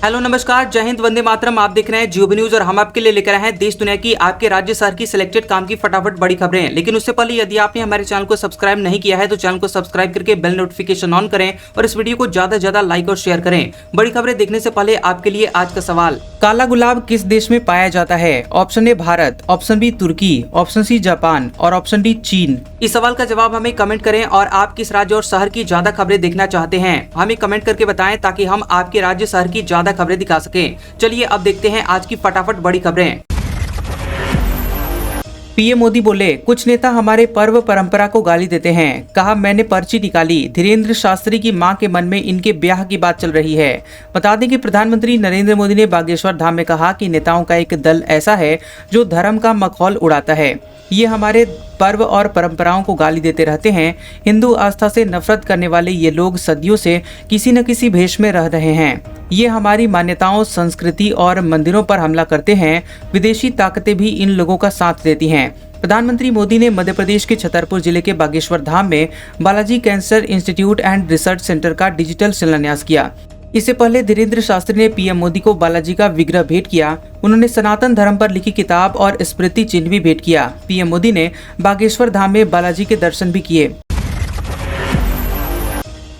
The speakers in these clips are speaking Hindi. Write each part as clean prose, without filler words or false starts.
हेलो नमस्कार, जय हिंद, वंदे मातरम। आप देख रहे हैं जियो न्यूज और हम आपके लिए लेकर आए हैं देश दुनिया की आपके राज्य शहर की सिलेक्टेड काम की फटाफट बड़ी खबरें। लेकिन उससे पहले यदि आपने हमारे चैनल को सब्सक्राइब नहीं किया है तो चैनल को सब्सक्राइब करके बेल नोटिफिकेशन ऑन करें और इस वीडियो को ज्यादा से ज्यादा लाइक और शेयर करें। बड़ी खबरें देखने से पहले आपके लिए आज का सवाल, काला गुलाब किस देश में पाया जाता है? Option A Bharat, option B तुर्की, ऑप्शन सी जापान और ऑप्शन डी चीन। इस सवाल का जवाब हमें कमेंट करें और आप किस राज्य और शहर की ज्यादा खबरें देखना चाहते हैं हमें कमेंट करके बताएं ताकि हम आपके राज्य शहर की ज्यादा खबरें दिखा सकें। चलिए अब देखते हैं आज की फटाफट बड़ी खबरें। पीएम मोदी बोले, कुछ नेता हमारे पर्व परंपरा को गाली देते हैं। कहा, मैंने पर्ची निकाली, धीरेन्द्र शास्त्री की मां के मन में इनके ब्याह की बात चल रही है। बता दें कि प्रधानमंत्री नरेंद्र मोदी ने बागेश्वर धाम में कहा कि नेताओं का एक दल ऐसा है जो धर्म का मखौल उड़ाता है। ये हमारे पर्व और परंपराओं को गाली देते रहते हैं। हिंदू आस्था से नफरत करने वाले ये लोग सदियों से किसी न किसी भेष में रह रहे हैं। ये हमारी मान्यताओं, संस्कृति और मंदिरों पर हमला करते हैं। विदेशी ताकतें भी इन लोगों का साथ देती हैं। प्रधानमंत्री मोदी ने मध्य प्रदेश के छतरपुर जिले के बागेश्वर धाम में Balaji cancer institute and research centre का डिजिटल शिलान्यास किया। इससे पहले धीरेन्द्र शास्त्री ने पीएम मोदी को बालाजी का विग्रह भेंट किया। उन्होंने सनातन धर्म पर लिखी किताब और स्मृति चिन्ह भी भेंट किया। पीएम मोदी ने बागेश्वर धाम में बालाजी के दर्शन भी किए।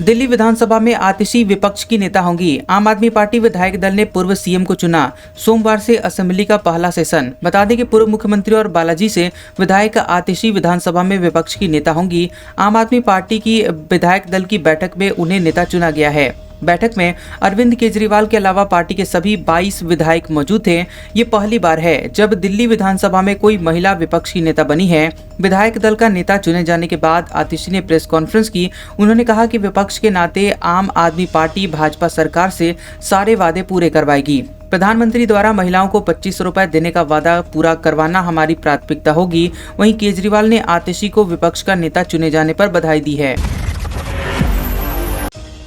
दिल्ली विधानसभा में आतिशी विपक्ष की नेता होंगी। आम आदमी पार्टी विधायक दल ने पूर्व सीएम को चुना। सोमवार से असेंबली का पहला सेशन। बता दें कि पूर्व मुख्यमंत्री और बालाजी से विधायक आतिशी विधानसभा में विपक्ष की नेता होंगी। आम आदमी पार्टी की विधायक दल की बैठक में उन्हें नेता चुना गया है। बैठक में अरविंद केजरीवाल के अलावा पार्टी के सभी 22 विधायक मौजूद थे। ये पहली बार है जब दिल्ली विधानसभा में कोई महिला विपक्ष की नेता बनी है। विधायक दल का नेता चुने जाने के बाद आतिशी ने प्रेस कॉन्फ्रेंस की। उन्होंने कहा कि विपक्ष के नाते आम आदमी पार्टी भाजपा सरकार से सारे वादे पूरे करवाएगी। प्रधानमंत्री द्वारा महिलाओं को 25 रुपए देने का वादा पूरा करवाना हमारी प्राथमिकता होगी। वहीं केजरीवाल ने आतिशी को विपक्ष का नेता चुने जाने पर बधाई दी है।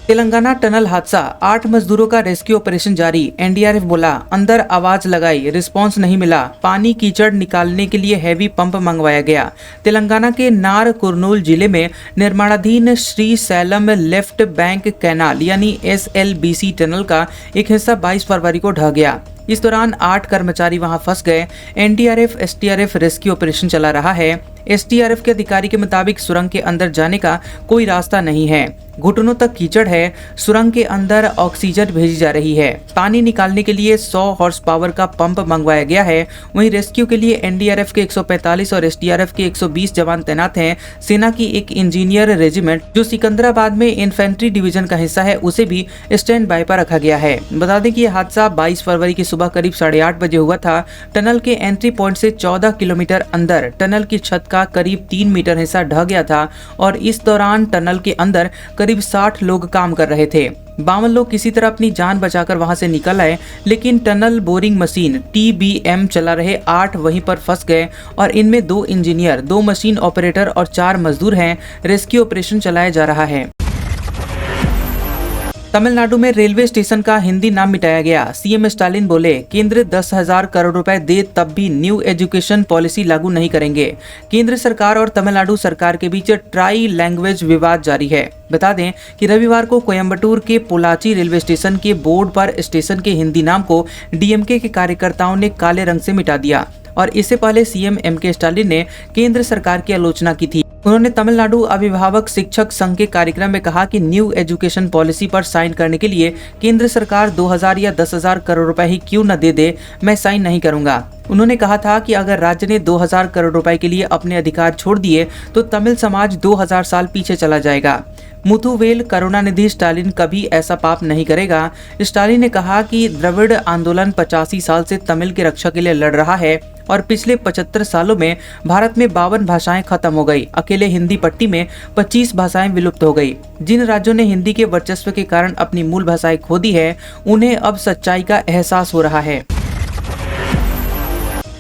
तेलंगाना टनल हादसा, 8 मजदूरों का रेस्क्यू ऑपरेशन जारी। एनडीआरएफ बोला, अंदर आवाज लगाई, रिस्पांस नहीं मिला। पानी कीचड़ निकालने के लिए हैवी पंप मंगवाया गया। तेलंगाना के नार कुर्नूल जिले में निर्माणाधीन Shri slam left bank canal यानी SLBC टनल का एक हिस्सा 22 फरवरी को ढह गया। इस दौरान 8 कर्मचारी वहां फंस गए। एनडीआरएफ STRF रेस्क्यू ऑपरेशन चला रहा है। STRF के अधिकारी के मुताबिक सुरंग के अंदर जाने का कोई रास्ता नहीं है। घुटनों तक कीचड़ है। सुरंग के अंदर ऑक्सीजन भेजी जा रही है। पानी निकालने के लिए 100 हॉर्स पावर का पंप मंगवाया गया है। वहीं रेस्क्यू के लिए एनडीआरएफ के 145 और STRF के 120 जवान तैनात हैं। सेना की एक इंजीनियर रेजिमेंट जो सिकंदराबाद में इन्फेंट्री डिवीजन का हिस्सा है उसे भी स्टैंड बाय पर रखा गया है। बता दें कि यह हादसा 22 फरवरी की सुबह करीब 8:30 बजे हुआ था। टनल के एंट्री पॉइंट से 14 किलोमीटर अंदर टनल की छत का करीब 3 मीटर हिस्सा ढह गया था और इस दौरान टनल के अंदर करीब 60 लोग काम कर रहे थे। 52 लोग किसी तरह अपनी जान बचाकर वहां से निकल आए, लेकिन टनल बोरिंग मशीन TBM चला रहे 8 वहीं पर फंस गए और इनमें 2 इंजीनियर, 2 मशीन ऑपरेटर और 4 मजदूर हैं। रेस्क्यू ऑपरेशन चलाया जा रहा है। तमिलनाडु में रेलवे स्टेशन का हिंदी नाम मिटाया गया। सीएम स्टालिन बोले, केंद्र 10,000 करोड़ रुपए दे तब भी न्यू एजुकेशन पॉलिसी लागू नहीं करेंगे। केंद्र सरकार और तमिलनाडु सरकार के बीच ट्राई लैंग्वेज विवाद जारी है। बता दें कि रविवार को कोयम्बटूर के पोलाची रेलवे स्टेशन के बोर्ड पर स्टेशन के हिंदी नाम को DMK के कार्यकर्ताओं ने काले रंग से मिटा दिया और इससे पहले सीएम MK स्टालिन ने केंद्र सरकार की आलोचना की थी। उन्होंने तमिलनाडु अभिभावक शिक्षक संघ के कार्यक्रम में कहा कि न्यू एजुकेशन पॉलिसी पर साइन करने के लिए केंद्र सरकार 2,000 या 10,000 करोड़ रुपए ही क्यों न दे दे, मैं साइन नहीं करूंगा। उन्होंने कहा था कि अगर राज्य ने 2,000 करोड़ रुपए के लिए अपने अधिकार छोड़ दिए तो तमिल समाज 2,000 साल पीछे चला जाएगा। मुथुवेल करुणानिधि स्टालिन कभी ऐसा पाप नहीं करेगा। स्टालिन ने कहा कि द्रविड़ आंदोलन 85 साल से तमिल की रक्षा के लिए लड़ रहा है और पिछले 75 सालों में भारत में 52 भाषाएं खत्म हो गई। अकेले हिंदी पट्टी में 25 भाषाएं विलुप्त हो गई। जिन राज्यों ने हिंदी के वर्चस्व के कारण अपनी मूल भाषाएं खो दी है, उन्हें अब सच्चाई का एहसास हो रहा है।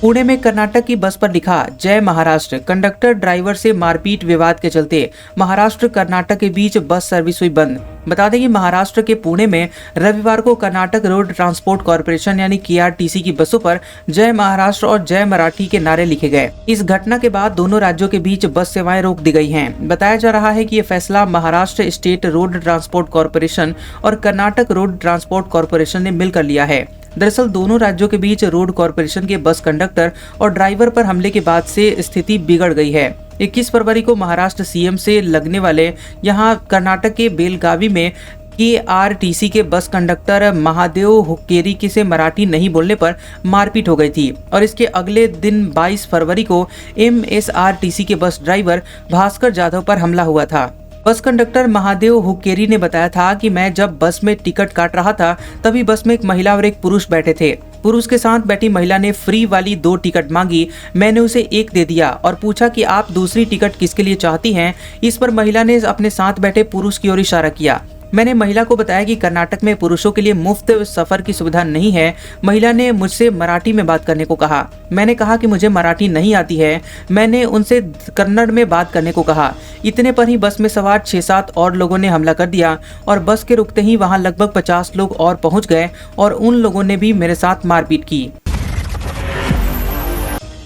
पुणे में कर्नाटक की बस पर लिखा जय महाराष्ट्र। कंडक्टर ड्राइवर से मारपीट विवाद के चलते महाराष्ट्र कर्नाटक के बीच बस सर्विस हुई बंद। बता दें कि महाराष्ट्र के पुणे में रविवार को कर्नाटक रोड ट्रांसपोर्ट कॉर्पोरेशन यानी KRTC की बसों पर जय महाराष्ट्र और जय मराठी के नारे लिखे गए। इस घटना के बाद दोनों राज्यों के बीच बस सेवाएं रोक दी गई हैं। बताया जा रहा है कि ये फैसला Maharashtra state road transport corporation और कर्नाटक रोड ट्रांसपोर्ट कॉर्पोरेशन ने मिलकर लिया है। दरअसल दोनों राज्यों के बीच रोड कॉर्पोरेशन के बस कंडक्टर और ड्राइवर पर हमले के बाद से स्थिति बिगड़ गई है। 21 फरवरी को महाराष्ट्र CM से लगने वाले यहां कर्नाटक के बेलगावी में KRTC के बस कंडक्टर महादेव हुक्केरी से मराठी नहीं बोलने पर मारपीट हो गई थी और इसके अगले दिन 22 फरवरी को MSRTC के बस ड्राइवर भास्कर जाधव पर हमला हुआ था। बस कंडक्टर महादेव हुक्केरी ने बताया था कि मैं जब बस में टिकट काट रहा था तभी बस में एक महिला और एक पुरुष बैठे थे। पुरुष के साथ बैठी महिला ने फ्री वाली 2 टिकट मांगी। मैंने उसे एक दे दिया और पूछा कि आप दूसरी टिकट किसके लिए चाहती हैं। इस पर महिला ने अपने साथ बैठे पुरुष की ओर इशारा किया। मैंने महिला को बताया कि कर्नाटक में पुरुषों के लिए मुफ्त सफर की सुविधा नहीं है। महिला ने मुझसे मराठी में बात करने को कहा। मैंने कहा कि मुझे मराठी नहीं आती है। मैंने उनसे कन्नड़ में बात करने को कहा। इतने पर ही बस में सवार 6-7 और लोगों ने हमला कर दिया और बस के रुकते ही वहां लगभग 50 लोग और पहुंच गए और उन लोगों ने भी मेरे साथ मारपीट की।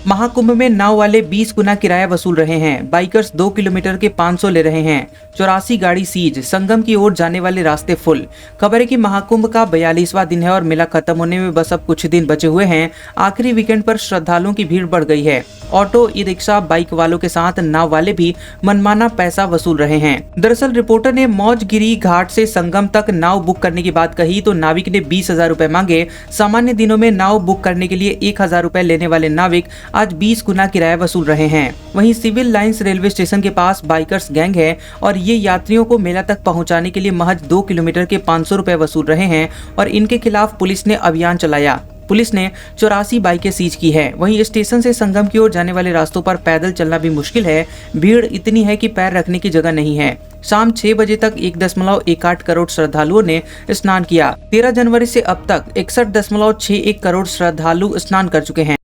महाकुंभ में नाव वाले 20 गुना किराया वसूल रहे हैं। बाइकर्स 2 किलोमीटर के 500 ले रहे हैं। 84 गाड़ी सीज। संगम की ओर जाने वाले रास्ते फुल। खबर है कि महाकुंभ का 42वां दिन है और मेला खत्म होने में बस अब कुछ दिन बचे हुए हैं। आखिरी वीकेंड पर श्रद्धालुओं की भीड़ बढ़ गई है। ऑटो, ई-रिक्शा, बाइक वालों के साथ नाव वाले भी मनमाना पैसा वसूल रहे हैं। दरअसल रिपोर्टर ने मौजगिरी घाट से संगम तक नाव बुक करने की बात कही तो नाविक ने 20,000 रुपए मांगे। सामान्य दिनों में नाव बुक करने के लिए 1,000 रुपए लेने वाले नाविक आज 20 गुना किराया वसूल रहे हैं। वहीं सिविल लाइंस रेलवे स्टेशन के पास बाइकर्स गैंग है और ये यात्रियों को मेला तक पहुंचाने के लिए महज 2 किलोमीटर के 500 रुपए वसूल रहे हैं और इनके खिलाफ पुलिस ने अभियान चलाया। पुलिस ने 84 बाइकें सीज की है। वहीं स्टेशन से संगम की ओर जाने वाले रास्तों पर पैदल चलना भी मुश्किल है। भीड़ इतनी है कि पैर रखने की जगह नहीं है। शाम 6 बजे तक 1.18 करोड़ श्रद्धालुओं ने स्नान किया। 13 जनवरी से अब तक 61.61 करोड़ श्रद्धालु स्नान कर चुके हैं।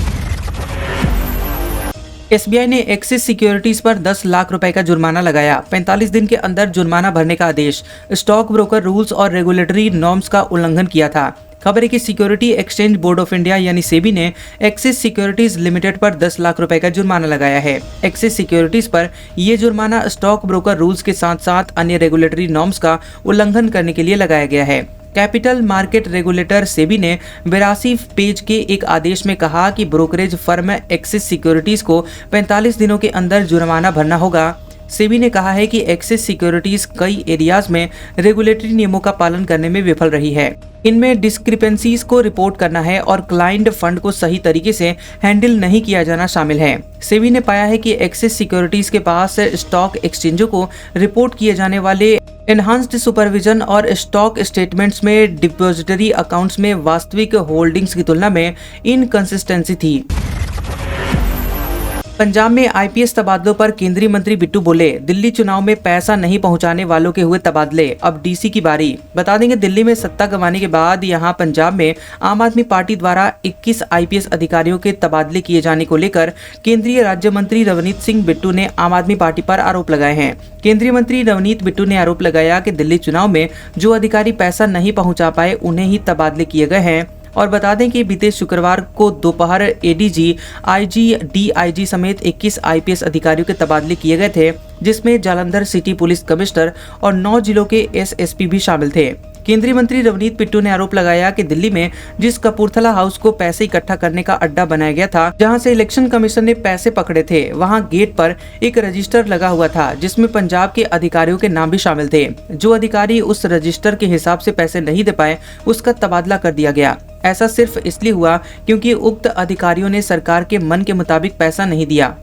SBI ने एक्सिस सिक्योरिटीज पर 10 लाख रुपए का जुर्माना लगाया। 45 दिन के अंदर जुर्माना भरने का आदेश। स्टॉक ब्रोकर रूल्स और रेगुलेटरी नॉर्म्स का उल्लंघन किया था। खबर है कि security exchange board of India यानी सेबी ने एक्सिस सिक्योरिटीज लिमिटेड पर 10 लाख रुपए का जुर्माना लगाया है। एक्सिस सिक्योरिटीज पर यह जुर्माना स्टॉक ब्रोकर रूल्स के साथ साथ अन्य रेगुलेटरी नॉर्म्स का उल्लंघन करने के लिए लगाया गया है। कैपिटल मार्केट रेगुलेटर सेबी ने 82 पेज के एक आदेश में कहा कि ब्रोकरेज फर्म एक्सिस सिक्योरिटीज को 45 दिनों के अंदर जुर्माना भरना होगा। सेबी ने कहा है कि एक्सिस सिक्योरिटीज कई एरियाज में रेगुलेटरी नियमों का पालन करने में विफल रही है। इनमें डिस्क्रिपेंसीज को रिपोर्ट करना है और क्लाइंट फंड को सही तरीके से हैंडल नहीं किया जाना शामिल है। सेबी ने पाया है कि एक्सिस सिक्योरिटीज के पास स्टॉक एक्सचेंजों को रिपोर्ट किए जाने वाले एनहांस्ड सुपरविजन और स्टॉक स्टेटमेंट्स में डिपॉजिटरी अकाउंट्स में वास्तविक होल्डिंग्स की तुलना में इनकंसिस्टेंसी थी। पंजाब में IPS तबादलों पर केंद्रीय मंत्री बिट्टू बोले, दिल्ली चुनाव में पैसा नहीं पहुंचाने वालों के हुए तबादले, अब DC की बारी। बता देंगे दिल्ली में सत्ता गंवाने के बाद यहां पंजाब में आम आदमी पार्टी द्वारा 21 IPS अधिकारियों के तबादले किए जाने को लेकर केंद्रीय राज्य मंत्री रवनीत सिंह बिट्टू ने आम आदमी पार्टी पर आरोप लगाए हैं। केंद्रीय मंत्री रवनीत बिट्टू ने आरोप लगाया कि दिल्ली चुनाव में जो अधिकारी पैसा नहीं पहुँचा पाए उन्हें ही तबादले किए गए हैं। और बता दें कि बीते शुक्रवार को दोपहर ADG, IG, DIG समेत 21 IPS अधिकारियों के तबादले किए गए थे, जिसमें जालंधर सिटी पुलिस कमिश्नर और 9 जिलों के SSP भी शामिल थे। केंद्रीय मंत्री रवनीत बिट्टू ने आरोप लगाया कि दिल्ली में जिस कपूरथला हाउस को पैसे इकट्ठा करने का अड्डा बनाया गया था, जहां से इलेक्शन कमीशन ने पैसे पकड़े थे, वहां गेट पर एक रजिस्टर लगा हुआ था जिसमें पंजाब के अधिकारियों के नाम भी शामिल थे। जो अधिकारी उस रजिस्टर के हिसाब से पैसे नहीं दे पाए, उसका तबादला कर दिया गया। ऐसा सिर्फ इसलिए हुआ क्योंकि उक्त अधिकारियों ने सरकार के मन के मुताबिक पैसा नहीं दिया।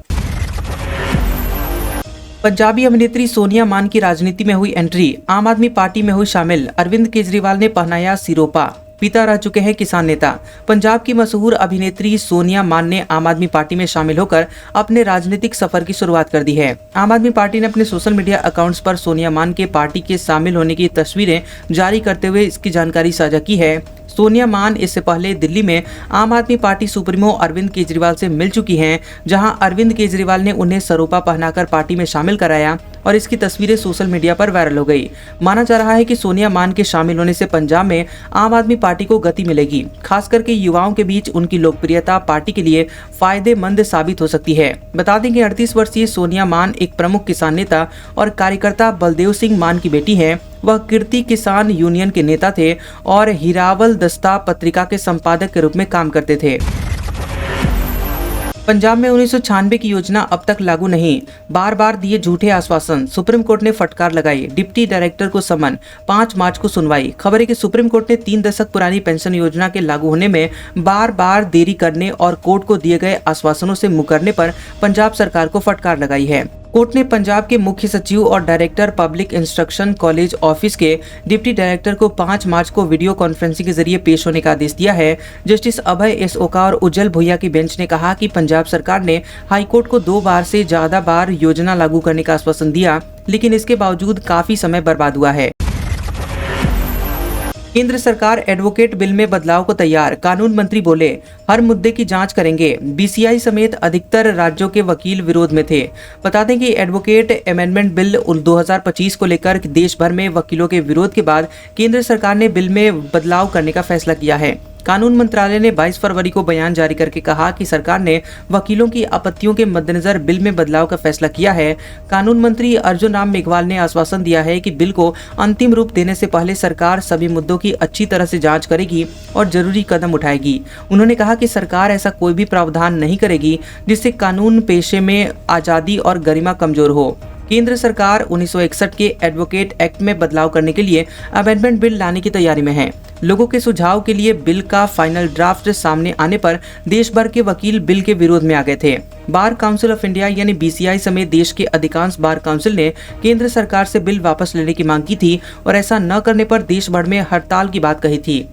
पंजाबी अभिनेत्री सोनिया मान की राजनीति में हुई एंट्री, आम आदमी पार्टी में हुई शामिल। अरविंद केजरीवाल ने पहनाया सिरोपा, पिता रह चुके हैं किसान नेता। पंजाब की मशहूर अभिनेत्री सोनिया मान ने आम आदमी पार्टी में शामिल होकर अपने राजनीतिक सफर की शुरुआत कर दी है। आम आदमी पार्टी ने अपने सोशल मीडिया अकाउंट्स पर सोनिया मान के पार्टी के शामिल होने की तस्वीरें जारी करते हुए इसकी जानकारी साझा की है। सोनिया मान इससे पहले दिल्ली में आम आदमी पार्टी सुप्रीमो अरविंद केजरीवाल से मिल चुकी हैं, जहां अरविंद केजरीवाल ने उन्हें सरोपा पहनाकर पार्टी में शामिल कराया और इसकी तस्वीरें सोशल मीडिया पर वायरल हो गई। माना जा रहा है कि सोनिया मान के शामिल होने से पंजाब में आम आदमी पार्टी को गति मिलेगी, खास करके युवाओं के बीच उनकी लोकप्रियता पार्टी के लिए फायदेमंद साबित हो सकती है। बता दें कि 38 वर्षीय सोनिया मान एक प्रमुख किसान नेता और कार्यकर्ता बलदेव सिंह मान की बेटी है। वह कीर्ति किसान यूनियन के नेता थे और हिरावल दस्ता पत्रिका के संपादक के रूप में काम करते थे। पंजाब में 1996 की योजना अब तक लागू नहीं, बार बार दिए झूठे आश्वासन, सुप्रीम कोर्ट ने फटकार लगाई, डिप्टी डायरेक्टर को समन, 5 मार्च को सुनवाई। खबर है कि सुप्रीम कोर्ट ने 3 दशक पुरानी पेंशन योजना के लागू होने में बार बार देरी करने और कोर्ट को दिए गए आश्वासनों से मुकरने पर पंजाब सरकार को फटकार लगाई है। कोर्ट ने पंजाब के मुख्य सचिव और director public instruction college office के डिप्टी डायरेक्टर को 5 मार्च को वीडियो कॉन्फ्रेंसिंग के जरिए पेश होने का आदेश दिया है। जस्टिस अभय एस ओका और उज्जवल भुइया की बेंच ने कहा कि पंजाब सरकार ने हाईकोर्ट को 2 बार से ज्यादा बार योजना लागू करने का आश्वासन दिया, लेकिन इसके बावजूद काफी समय बर्बाद हुआ है। केंद्र सरकार एडवोकेट बिल में बदलाव को तैयार, कानून मंत्री बोले हर मुद्दे की जांच करेंगे। बीसीआई समेत अधिकतर राज्यों के वकील विरोध में थे। बता दें कि एडवोकेट अमेंडमेंट बिल 2025 को लेकर देश भर में वकीलों के विरोध के बाद केंद्र सरकार ने बिल में बदलाव करने का फैसला किया है। कानून मंत्रालय ने 22 फरवरी को बयान जारी करके कहा कि सरकार ने वकीलों की आपत्तियों के मद्देनजर बिल में बदलाव का फैसला किया है। कानून मंत्री अर्जुन राम मेघवाल ने आश्वासन दिया है कि बिल को अंतिम रूप देने से पहले सरकार सभी मुद्दों की अच्छी तरह से जांच करेगी और जरूरी कदम उठाएगी। उन्होंने कहा कि सरकार ऐसा कोई भी प्रावधान नहीं करेगी जिससे कानून पेशे में आजादी और गरिमा कमजोर हो। केंद्र सरकार 1961 के एडवोकेट एक्ट में बदलाव करने के लिए अमेंडमेंट बिल लाने की तैयारी में है। लोगों के सुझाव के लिए बिल का फाइनल ड्राफ्ट सामने आने पर देश भर के वकील बिल के विरोध में आ गए थे। बार काउंसिल ऑफ इंडिया यानी बीसीआई समेत देश के अधिकांश बार काउंसिल ने केंद्र सरकार से बिल वापस लेने की मांग की थी और ऐसा न करने पर देश भर में हड़ताल की बात कही थी।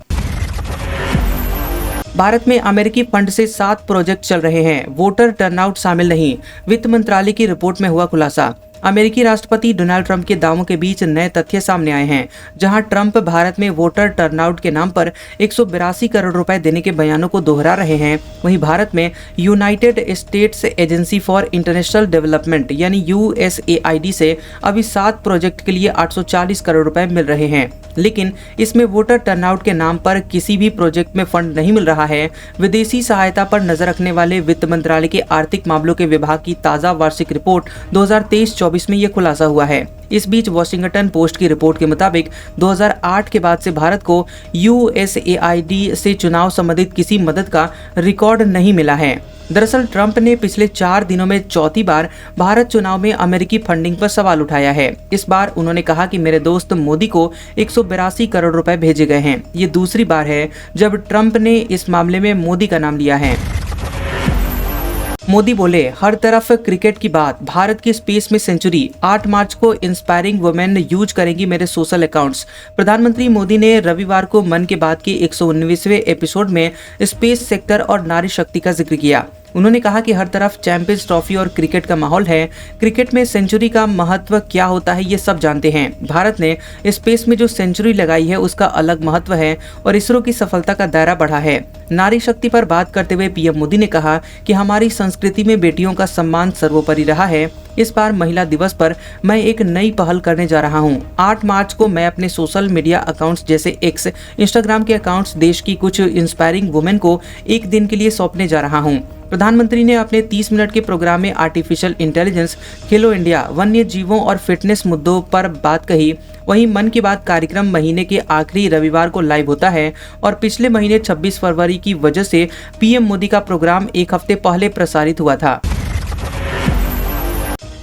भारत में अमेरिकी फंड से 7 प्रोजेक्ट चल रहे हैं, वोटर टर्नआउट शामिल नहीं, वित्त मंत्रालय की रिपोर्ट में हुआ खुलासा। अमेरिकी राष्ट्रपति डोनाल्ड ट्रंप के दावों के बीच नए तथ्य सामने आए हैं, जहां ट्रंप भारत में वोटर टर्नआउट के नाम पर 182 करोड़ रुपए देने के बयानों को दोहरा रहे हैं। वहीं भारत में United states agency for international development यानी USAID से अभी 7 प्रोजेक्ट के लिए 840 करोड़ रुपए मिल रहे हैं, लेकिन इसमें वोटर टर्नआउट के नाम पर किसी भी प्रोजेक्ट में फंड नहीं मिल रहा है। विदेशी सहायता पर नजर रखने वाले वित्त मंत्रालय के आर्थिक मामलों के विभाग की ताजा वार्षिक रिपोर्ट 2023-24 में यह खुलासा हुआ है। इस बीच वॉशिंगटन पोस्ट की रिपोर्ट के मुताबिक 2008 के बाद से भारत को USAID से चुनाव संबंधित किसी मदद का रिकॉर्ड नहीं मिला है। दरअसल ट्रंप ने पिछले 4 दिनों में चौथी बार भारत चुनाव में अमेरिकी फंडिंग पर सवाल उठाया है। इस बार उन्होंने कहा कि मेरे दोस्त मोदी को 182 करोड़ रुपए भेजे गए हैं। ये दूसरी बार है जब ट्रंप ने इस मामले में मोदी का नाम लिया है। मोदी बोले हर तरफ क्रिकेट की बात, भारत की स्पेस में सेंचुरी, 8 मार्च को इंस्पायरिंग वुमेन यूज करेंगी मेरे सोशल अकाउंट्स। प्रधानमंत्री मोदी ने रविवार को मन की बात के 119वें एपिसोड में स्पेस सेक्टर और नारी शक्ति का जिक्र किया। उन्होंने कहा कि हर तरफ चैंपियंस ट्रॉफी और क्रिकेट का माहौल है। क्रिकेट में सेंचुरी का महत्व क्या होता है ये सब जानते हैं। भारत ने स्पेस में जो सेंचुरी लगाई है उसका अलग महत्व है और इसरो की सफलता का दायरा बढ़ा है। नारी शक्ति पर बात करते हुए पीएम मोदी ने कहा कि हमारी संस्कृति में बेटियों का सम्मान सर्वोपरि रहा है। इस बार महिला दिवस पर मैं एक नई पहल करने जा रहा हूं। 8 मार्च को मैं अपने सोशल मीडिया अकाउंट्स जैसे एक्स, इंस्टाग्राम के अकाउंट्स देश की कुछ इंस्पायरिंग वुमेन को एक दिन के लिए सौंपने जा रहा हूं। प्रधानमंत्री ने अपने 30 मिनट के प्रोग्राम में आर्टिफिशियल इंटेलिजेंस, खेलो इंडिया, वन्य जीवों और फिटनेस मुद्दों पर बात कही। वहीं मन की बात कार्यक्रम महीने के आखिरी रविवार को लाइव होता है और पिछले महीने 26 फरवरी की वजह से पीएम मोदी का प्रोग्राम एक हफ्ते पहले प्रसारित हुआ था।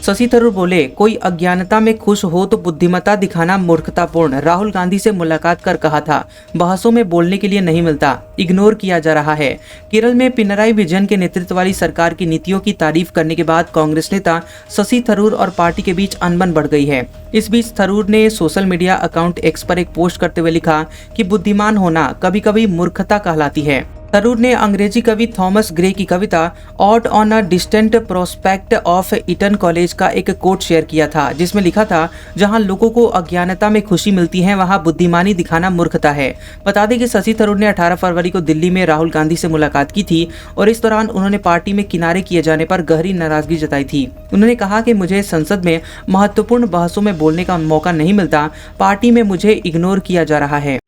शशि थरूर बोले कोई अज्ञानता में खुश हो तो बुद्धिमत्ता दिखाना मूर्खतापूर्ण, राहुल गांधी से मुलाकात कर कहा था बहसों में बोलने के लिए नहीं मिलता, इग्नोर किया जा रहा है। केरल में पिनराई विजयन के नेतृत्व वाली सरकार की नीतियों की तारीफ करने के बाद कांग्रेस नेता शशि थरूर और पार्टी के बीच अनबन बढ़ गई है। इस बीच थरूर ने सोशल मीडिया अकाउंट एक्स पर एक पोस्ट करते हुए लिखा कि बुद्धिमान होना कभी कभी मूर्खता कहलाती है। थरूर ने अंग्रेजी कवि थॉमस ग्रे की कविता out on a distant prospect of Eton college का एक कोट शेयर किया था, जिसमें लिखा था, जहां लोगों को अज्ञानता में खुशी मिलती है वहां बुद्धिमानी दिखाना मूर्खता है। बता दें कि शशि थरूर ने 18 फरवरी को दिल्ली में राहुल गांधी से मुलाकात की थी और इस दौरान उन्होंने पार्टी में किनारे किए जाने पर गहरी नाराजगी जताई थी। उन्होंने कहा कि मुझे संसद में महत्वपूर्ण बहसों में बोलने का मौका नहीं मिलता, पार्टी में मुझे इग्नोर किया जा रहा है।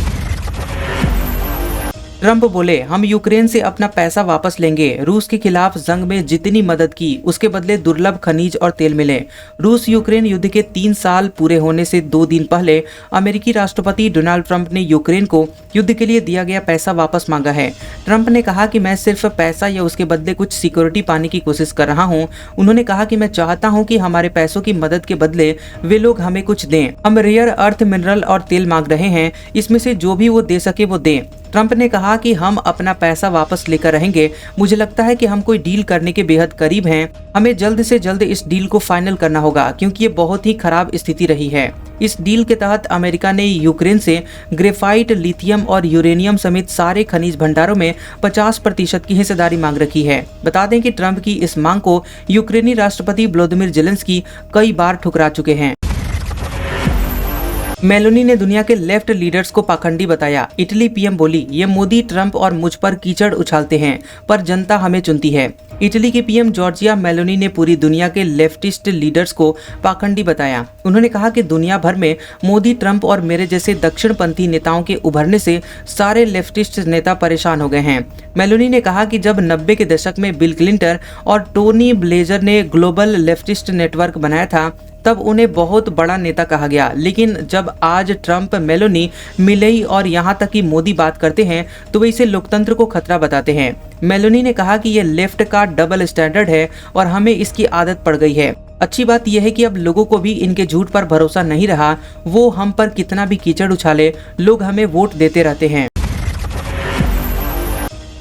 ट्रंप बोले, हम यूक्रेन से अपना पैसा वापस लेंगे। रूस के खिलाफ जंग में जितनी मदद की उसके बदले दुर्लभ खनिज और तेल मिले। रूस यूक्रेन युद्ध के 3 साल पूरे होने से 2 दिन पहले अमेरिकी राष्ट्रपति डोनाल्ड ट्रंप ने यूक्रेन को युद्ध के लिए दिया गया पैसा वापस मांगा है। ट्रंप ने कहा कि मैं सिर्फ पैसा या उसके बदले कुछ सिक्योरिटी पाने की कोशिश कर रहा हूं। उन्होंने कहा कि मैं चाहता हूं कि हमारे पैसों की मदद के बदले वे लोग हमें कुछ दें। हम रेयर अर्थ मिनरल और तेल मांग रहे हैं, इसमें से जो भी वो दे सके वो दें। ट्रंप ने कहा कि हम अपना पैसा वापस लेकर रहेंगे। मुझे लगता है कि हम कोई डील करने के बेहद करीब हैं। हमें जल्द से जल्द इस डील को फाइनल करना होगा क्योंकि ये बहुत ही खराब स्थिति रही है। इस डील के तहत अमेरिका ने यूक्रेन से ग्रेफाइट, लिथियम और यूरेनियम समेत सारे खनिज भंडारों में 50% की हिस्सेदारी मांग रखी है। बता दें कि ट्रंप की इस मांग को यूक्रेनी राष्ट्रपति व्लादिमीर ज़ेलेंस्की कई बार ठुकरा चुके हैं। मेलोनी ने दुनिया के लेफ्ट लीडर्स को पाखंडी बताया। इटली पीएम बोली, ये मोदी, ट्रंप और मुझ पर कीचड़ उछालते हैं, पर जनता हमें चुनती है। इटली की पीएम जॉर्जिया मेलोनी ने पूरी दुनिया के लेफ्टिस्ट लीडर्स को पाखंडी बताया। उन्होंने कहा कि दुनिया भर में मोदी, ट्रंप और मेरे जैसे दक्षिणपंथी नेताओं के उभरने से सारे लेफ्टिस्ट नेता परेशान हो गए हैं। मेलोनी ने कहा कि जब 90 के दशक में बिल क्लिंटन और टोनी ब्लेजर ने ग्लोबल लेफ्टिस्ट नेटवर्क बनाया था तब उन्हें बहुत बड़ा नेता कहा गया, लेकिन जब आज ट्रंप, मेलोनी, मिलेई और यहाँ तक कि मोदी बात करते हैं तो वे इसे लोकतंत्र को खतरा बताते हैं। मेलोनी ने कहा कि ये लेफ्ट का डबल स्टैंडर्ड है और हमें इसकी आदत पड़ गई है। अच्छी बात यह है कि अब लोगों को भी इनके झूठ पर भरोसा नहीं रहा। वो हम पर कितना भी कीचड़ उछाले, लोग हमें वोट देते रहते हैं।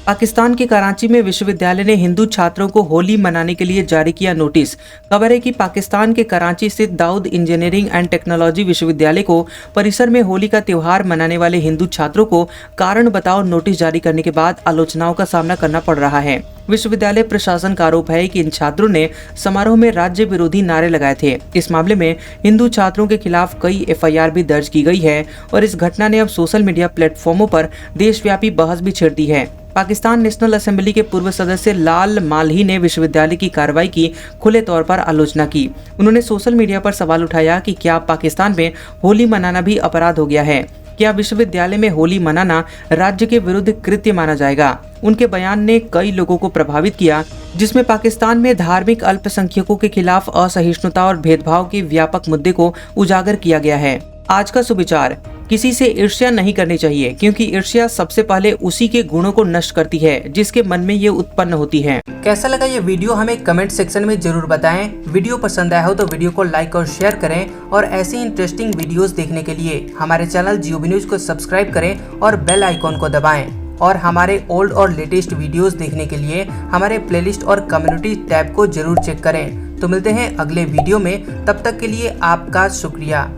पाकिस्तान के कराची में विश्वविद्यालय ने हिंदू छात्रों को होली मनाने के लिए जारी किया नोटिस। खबर है कि पाकिस्तान के कराची स्थित दाऊद इंजीनियरिंग एंड टेक्नोलॉजी विश्वविद्यालय को परिसर में होली का त्योहार मनाने वाले हिंदू छात्रों को कारण बताओ नोटिस जारी करने के बाद आलोचनाओं का सामना करना पड़ रहा है। विश्वविद्यालय प्रशासन का आरोप है कि इन छात्रों ने समारोह में राज्य विरोधी नारे लगाए थे। इस मामले में हिंदू छात्रों के खिलाफ कई एफआईआर भी दर्ज की गई है और इस घटना ने अब सोशल मीडिया प्लेटफॉर्मों पर देशव्यापी बहस भी छेड़ दी है। पाकिस्तान नेशनल असेंबली के पूर्व सदस्य लाल मालही ने विश्वविद्यालय की कार्रवाई की खुले तौर पर आलोचना की। उन्होंने सोशल मीडिया पर सवाल उठाया कि क्या पाकिस्तान में होली मनाना भी अपराध हो गया है? क्या विश्वविद्यालय में होली मनाना राज्य के विरुद्ध कृत्य माना जाएगा? उनके बयान ने कई लोगों को प्रभावित किया, जिसमें पाकिस्तान में धार्मिक अल्पसंख्यकों के खिलाफ असहिष्णुता और भेदभाव के व्यापक मुद्दे को उजागर किया गया है। आज का सुविचार, किसी से ईर्ष्या नहीं करनी चाहिए क्योंकि ईर्ष्या सबसे पहले उसी के गुणों को नष्ट करती है जिसके मन में ये उत्पन्न होती है। कैसा लगा ये वीडियो हमें कमेंट सेक्शन में जरूर बताएं। वीडियो पसंद आया हो तो वीडियो को लाइक और शेयर करें और ऐसी इंटरेस्टिंग वीडियोस देखने के लिए हमारे चैनल जियोबी न्यूज को सब्सक्राइब करें और बेल आइकॉन को दबाएं। और हमारे ओल्ड और लेटेस्ट वीडियोस देखने के लिए हमारे प्लेलिस्ट और कम्युनिटी टैब को जरूर चेक करें। तो मिलते हैं अगले वीडियो में, तब तक के लिए आपका शुक्रिया।